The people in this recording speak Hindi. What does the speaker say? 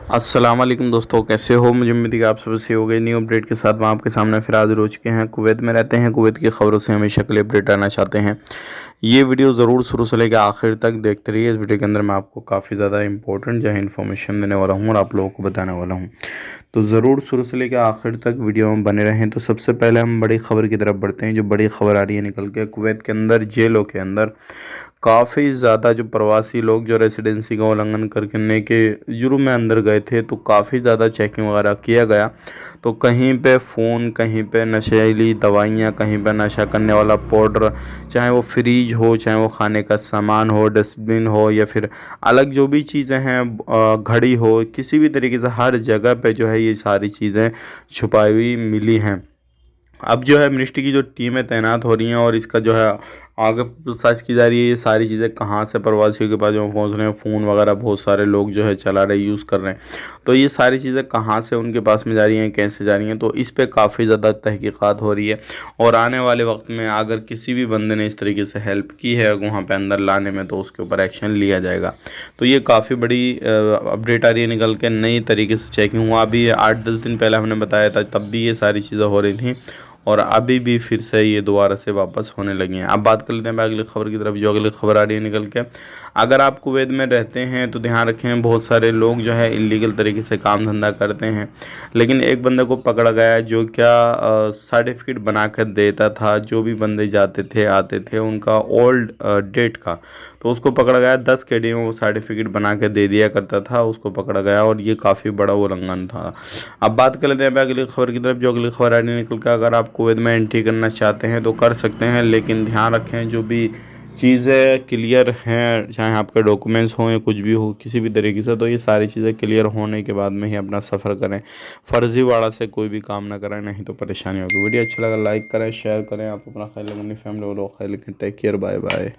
अस्सलाम वालेकुम दोस्तों, कैसे हो? मुझे उम्मीद है कि आप सब सही हो गए। न्यू अपडेट के साथ मैं आपके सामने फिर हाजिर हो चुके हैं। कुवैत में रहते हैं, कुवैत की खबरों से हमेशा के लिए अपडेट रहना चाहते हैं। ये वीडियो ज़रूर शुरू से लेकर आखिर तक देखते रहिए। इस वीडियो के अंदर मैं आपको काफ़ी ज़्यादा इंपॉर्टेंट जो है इन्फॉर्मेशन देने वाला हूँ और आप लोगों को बताने वाला हूँ, तो ज़रूर शुरू से लेकर आखिर तक वीडियो में बने रहें। तो सबसे पहले हम बड़ी खबर की तरफ बढ़ते हैं। जो बड़ी खबर आ रही है निकल के, कुवैत के अंदर जेलों के अंदर काफ़ी ज़्यादा जो प्रवासी लोग जो रेसिडेंसी का उल्लंघन करने के जुर्म में अंदर गए थे, तो काफ़ी ज़्यादा चेकिंग वगैरह किया गया। तो कहीं पे फ़ोन, कहीं पे नशीली दवाइयाँ, कहीं पे नशा करने वाला पाउडर, चाहे वो फ्रीज हो, चाहे वो खाने का सामान हो, डस्टबिन हो, या फिर अलग जो भी चीज़ें हैं, घड़ी हो, किसी भी तरीके से हर जगह पे जो है ये सारी चीज़ें छुपाई हुई मिली हैं। अब जो है मिनिस्ट्री की जो टीमें तैनात हो रही हैं और इसका जो है आगे पूछताछ की जा रही है। ये सारी चीज़ें कहाँ से प्रवासियों के पास जो पहुँच रहे हैं, फ़ोन वगैरह बहुत सारे लोग जो है चला रहे, यूज़ कर रहे हैं, तो ये सारी चीज़ें कहाँ से उनके पास में जा रही हैं, कैसे जा रही हैं, तो इस पे काफ़ी ज़्यादा तहकीकात हो रही है। और आने वाले वक्त में अगर किसी भी बंदे ने इस तरीके से हेल्प की है वहाँ पे अंदर लाने में, तो उसके ऊपर एक्शन लिया जाएगा। तो ये काफ़ी बड़ी अपडेट आ रही है निकल के। नई तरीके से चेकिंग हुआ। अभी 8-10 दिन पहले हमने बताया था, तब भी ये सारी चीज़ें हो रही थी और अभी भी फिर से ये दोबारा से वापस होने लगी हैं। अब बात कर लेते हैं अगली खबर की तरफ। जो अगली खबर आ रही है निकल के, अगर आप कुवैत में रहते हैं तो ध्यान रखें, बहुत सारे लोग जो है इलीगल तरीके से काम धंधा करते हैं। लेकिन एक बंदे को पकड़ा गया है जो क्या सर्टिफिकेट बना कर देता था, जो भी बंदे जाते थे आते थे उनका ओल्ड डेट का, तो उसको पकड़ा गया। 10 केडी में वो सर्टिफिकेट बना के दे दिया करता था, उसको पकड़ा गया और ये काफ़ी बड़ा उल्लंघन था। अब बात कर लेते हैं अगली खबर की तरफ। जो अगली खबर आ रही है निकल कर, अगर आप कुवैत में एंट्री करना चाहते हैं तो कर सकते हैं, लेकिन ध्यान रखें जो भी चीज़ें क्लियर हैं, चाहे आपके डॉक्यूमेंट्स हों या कुछ भी हो किसी भी तरीके से, तो ये सारी चीज़ें क्लियर होने के बाद में ही अपना सफ़र करें। फर्जीवाड़ा से कोई भी काम ना करें, नहीं तो परेशानी होगी। वीडियो अच्छा लगा लाइक करें, शेयर करें। आप अपना ख्याल रखें, अपनी फैमिली वालों का ख्याल रखें। Take care, bye bye.